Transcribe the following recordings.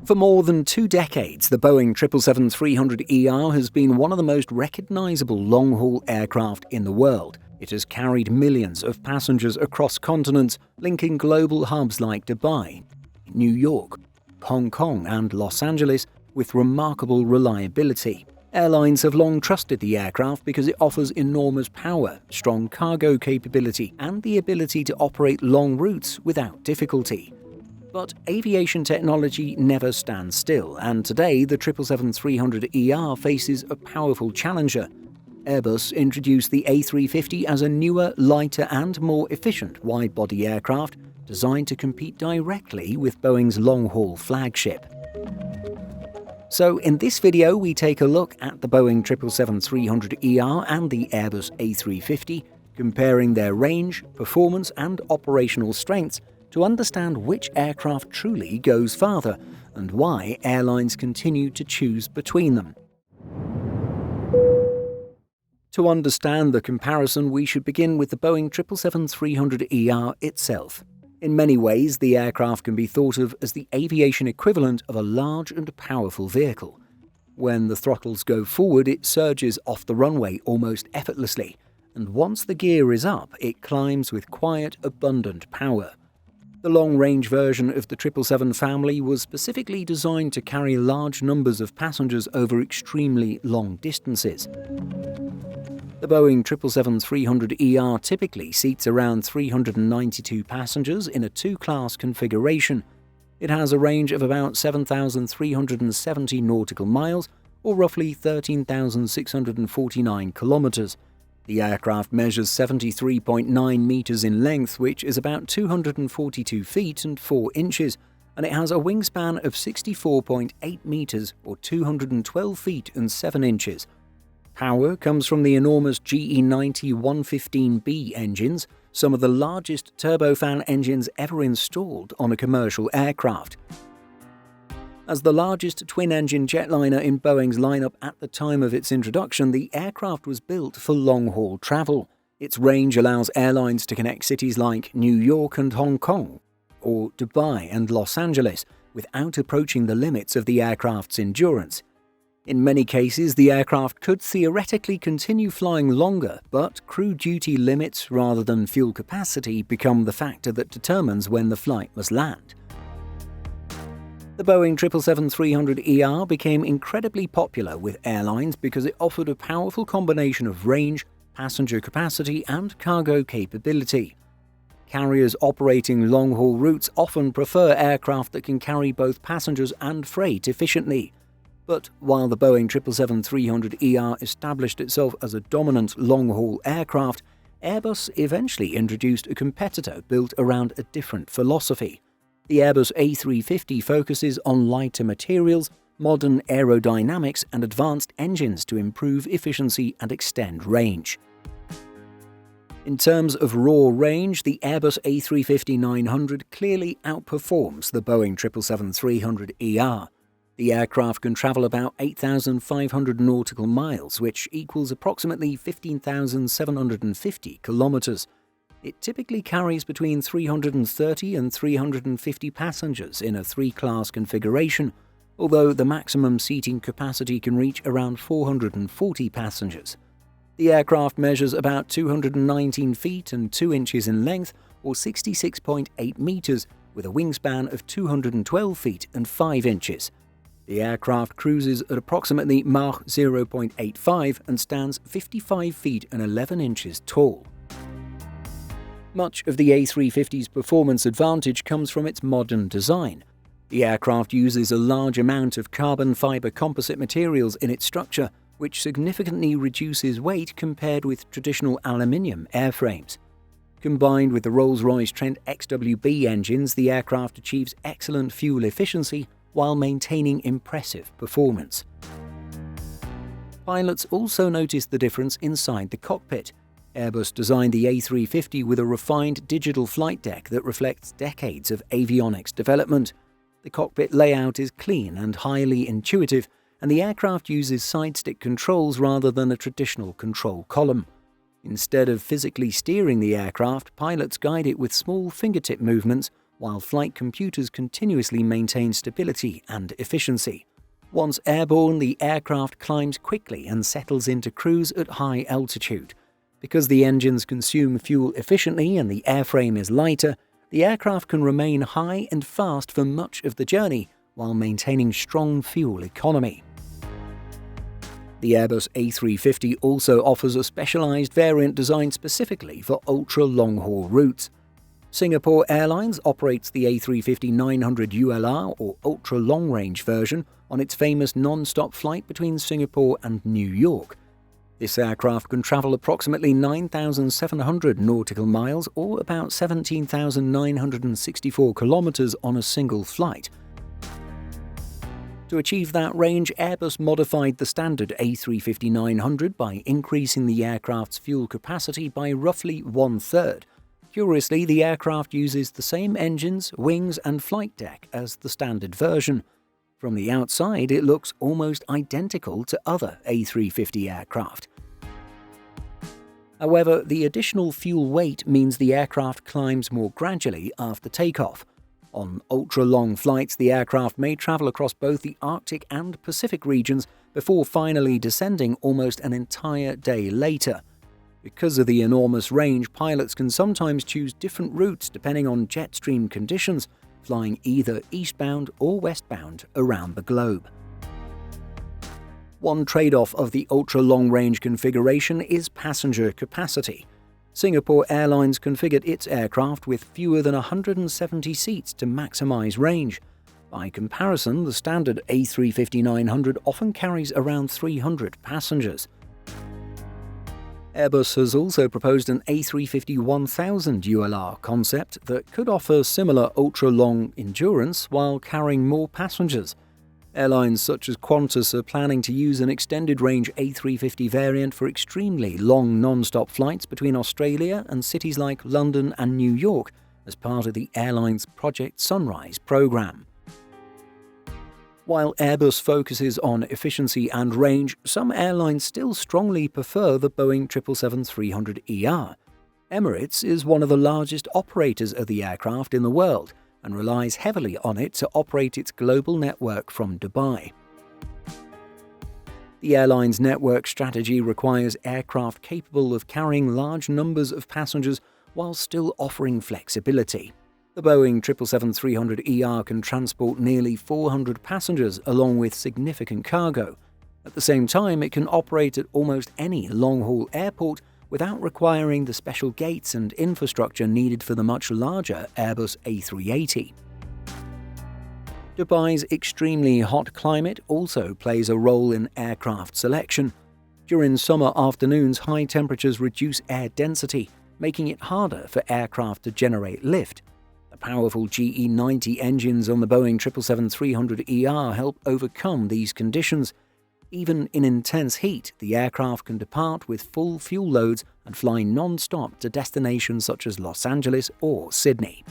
For more than 2 decades, the Boeing 777-300ER has been one of the most recognizable long-haul aircraft in the world. It has carried millions of passengers across continents, linking global hubs like Dubai, New York, Hong Kong and Los Angeles with remarkable reliability. Airlines have long trusted the aircraft because it offers enormous power, strong cargo capability, and the ability to operate long routes without difficulty. But aviation technology never stands still, and today the 777-300ER faces a powerful challenger. Airbus introduced the A350 as a newer, lighter and more efficient wide-body aircraft designed to compete directly with Boeing's long-haul flagship. So in this video we take a look at the Boeing 777-300ER and the Airbus A350, comparing their range, performance and operational strengths to understand which aircraft truly goes farther and why airlines continue to choose between them. To understand the comparison, we should begin with the Boeing 777-300ER itself. In many ways, the aircraft can be thought of as the aviation equivalent of a large and powerful vehicle. When the throttles go forward, it surges off the runway almost effortlessly, and once the gear is up, it climbs with quiet, abundant power. The long-range version of the 777 family was specifically designed to carry large numbers of passengers over extremely long distances. The Boeing 777-300ER typically seats around 392 passengers in a 2-class configuration. It has a range of about 7,370 nautical miles, or roughly 13,649 kilometers. The aircraft measures 73.9 meters in length, which is about 242 feet and 4 inches, and it has a wingspan of 64.8 meters or 212 feet and 7 inches. Power comes from the enormous GE90 115B engines, some of the largest turbofan engines ever installed on a commercial aircraft. As the largest twin-engine jetliner in Boeing's lineup at the time of its introduction, the aircraft was built for long-haul travel. Its range allows airlines to connect cities like New York and Hong Kong, or Dubai and Los Angeles, without approaching the limits of the aircraft's endurance. In many cases, the aircraft could theoretically continue flying longer, but crew duty limits rather than fuel capacity become the factor that determines when the flight must land. The Boeing 777-300ER became incredibly popular with airlines because it offered a powerful combination of range, passenger capacity, and cargo capability. Carriers operating long-haul routes often prefer aircraft that can carry both passengers and freight efficiently. But while the Boeing 777-300ER established itself as a dominant long-haul aircraft, Airbus eventually introduced a competitor built around a different philosophy. The Airbus A350 focuses on lighter materials, modern aerodynamics, and advanced engines to improve efficiency and extend range. In terms of raw range, the Airbus A350-900 clearly outperforms the Boeing 777-300ER. The aircraft can travel about 8,500 nautical miles, which equals approximately 15,750 kilometers. It typically carries between 330 and 350 passengers in a 3-class configuration, although the maximum seating capacity can reach around 440 passengers. The aircraft measures about 219 feet and 2 inches in length, or 66.8 meters, with a wingspan of 212 feet and 5 inches. The aircraft cruises at approximately Mach 0.85 and stands 55 feet and 11 inches tall. Much of the A350's performance advantage comes from its modern design. The aircraft uses a large amount of carbon fiber composite materials in its structure, which significantly reduces weight compared with traditional aluminium airframes. Combined with the Rolls-Royce Trent XWB engines, the aircraft achieves excellent fuel efficiency while maintaining impressive performance. Pilots also noticed the difference inside the cockpit. Airbus designed the A350 with a refined digital flight deck that reflects decades of avionics development. The cockpit layout is clean and highly intuitive, and the aircraft uses side-stick controls rather than a traditional control column. Instead of physically steering the aircraft, pilots guide it with small fingertip movements, while flight computers continuously maintain stability and efficiency. Once airborne, the aircraft climbs quickly and settles into cruise at high altitude. Because the engines consume fuel efficiently and the airframe is lighter, the aircraft can remain high and fast for much of the journey while maintaining strong fuel economy. The Airbus A350 also offers a specialized variant designed specifically for ultra-long-haul routes. Singapore Airlines operates the A350-900 ULR or ultra-long-range version on its famous non-stop flight between Singapore and New York. This aircraft can travel approximately 9,700 nautical miles or about 17,964 kilometers on a single flight. To achieve that range, Airbus modified the standard A350-900 by increasing the aircraft's fuel capacity by roughly one-third. Curiously, the aircraft uses the same engines, wings and flight deck as the standard version. From the outside, it looks almost identical to other A350 aircraft. However, the additional fuel weight means the aircraft climbs more gradually after takeoff. On ultra-long flights, the aircraft may travel across both the Arctic and Pacific regions before finally descending almost an entire day later. Because of the enormous range, pilots can sometimes choose different routes depending on jet stream conditions, flying either eastbound or westbound around the globe. One trade-off of the ultra-long-range configuration is passenger capacity. Singapore Airlines configured its aircraft with fewer than 170 seats to maximize range. By comparison, the standard A350-900 often carries around 300 passengers. Airbus has also proposed an A350-1000 ULR concept that could offer similar ultra-long endurance while carrying more passengers. Airlines such as Qantas are planning to use an extended-range A350 variant for extremely long non-stop flights between Australia and cities like London and New York as part of the airline's Project Sunrise program. While Airbus focuses on efficiency and range, some airlines still strongly prefer the Boeing 777-300ER. Emirates is one of the largest operators of the aircraft in the world and relies heavily on it to operate its global network from Dubai. The airline's network strategy requires aircraft capable of carrying large numbers of passengers while still offering flexibility. The Boeing 777-300ER can transport nearly 400 passengers along with significant cargo. At the same time, it can operate at almost any long-haul airport without requiring the special gates and infrastructure needed for the much larger Airbus A380. Dubai's extremely hot climate also plays a role in aircraft selection. During summer afternoons, high temperatures reduce air density, making it harder for aircraft to generate lift. The powerful GE90 engines on the Boeing 777-300ER help overcome these conditions. Even in intense heat, the aircraft can depart with full fuel loads and fly non-stop to destinations such as Los Angeles or Sydney.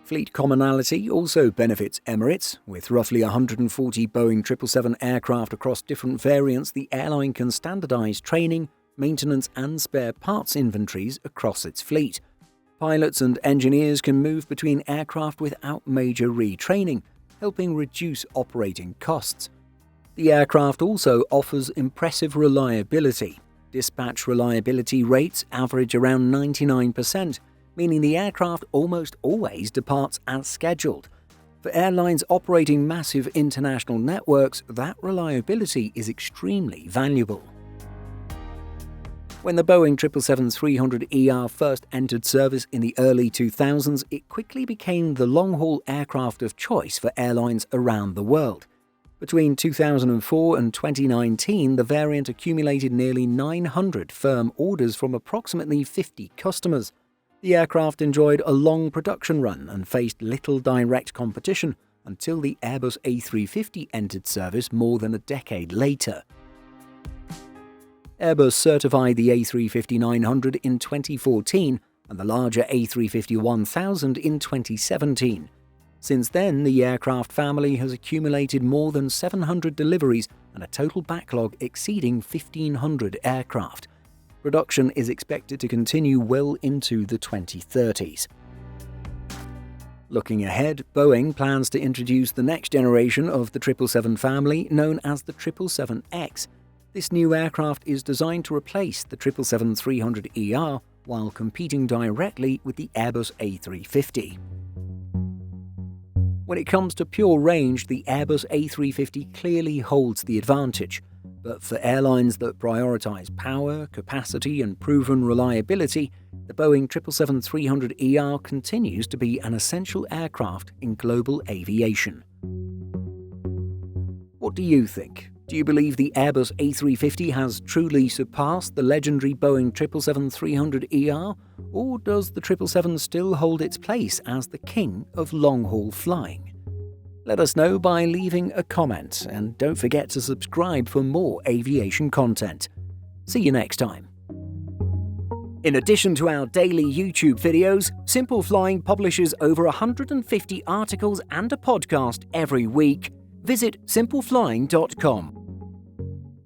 Fleet commonality also benefits Emirates. With roughly 140 Boeing 777 aircraft across different variants, the airline can standardize training, maintenance and spare parts inventories across its fleet. Pilots and engineers can move between aircraft without major retraining, helping reduce operating costs. The aircraft also offers impressive reliability. Dispatch reliability rates average around 99%, meaning the aircraft almost always departs as scheduled. For airlines operating massive international networks, that reliability is extremely valuable. When the Boeing 777-300ER first entered service in the early 2000s, it quickly became the long-haul aircraft of choice for airlines around the world. Between 2004 and 2019, the variant accumulated nearly 900 firm orders from approximately 50 customers. The aircraft enjoyed a long production run and faced little direct competition until the Airbus A350 entered service more than a decade later. Airbus certified the A350-900 in 2014 and the larger A350-1000 in 2017. Since then, the aircraft family has accumulated more than 700 deliveries and a total backlog exceeding 1,500 aircraft. Production is expected to continue well into the 2030s. Looking ahead, Boeing plans to introduce the next generation of the 777 family, known as the 777X. This new aircraft is designed to replace the 777-300ER while competing directly with the Airbus A350. When it comes to pure range, the Airbus A350 clearly holds the advantage. But for airlines that prioritize power, capacity, and proven reliability, the Boeing 777-300ER continues to be an essential aircraft in global aviation. What do you think? Do you believe the Airbus A350 has truly surpassed the legendary Boeing 777-300ER? Or does the 777 still hold its place as the king of long-haul flying? Let us know by leaving a comment, and don't forget to subscribe for more aviation content. See you next time. In addition to our daily YouTube videos, Simple Flying publishes over 150 articles and a podcast every week. Visit simpleflying.com.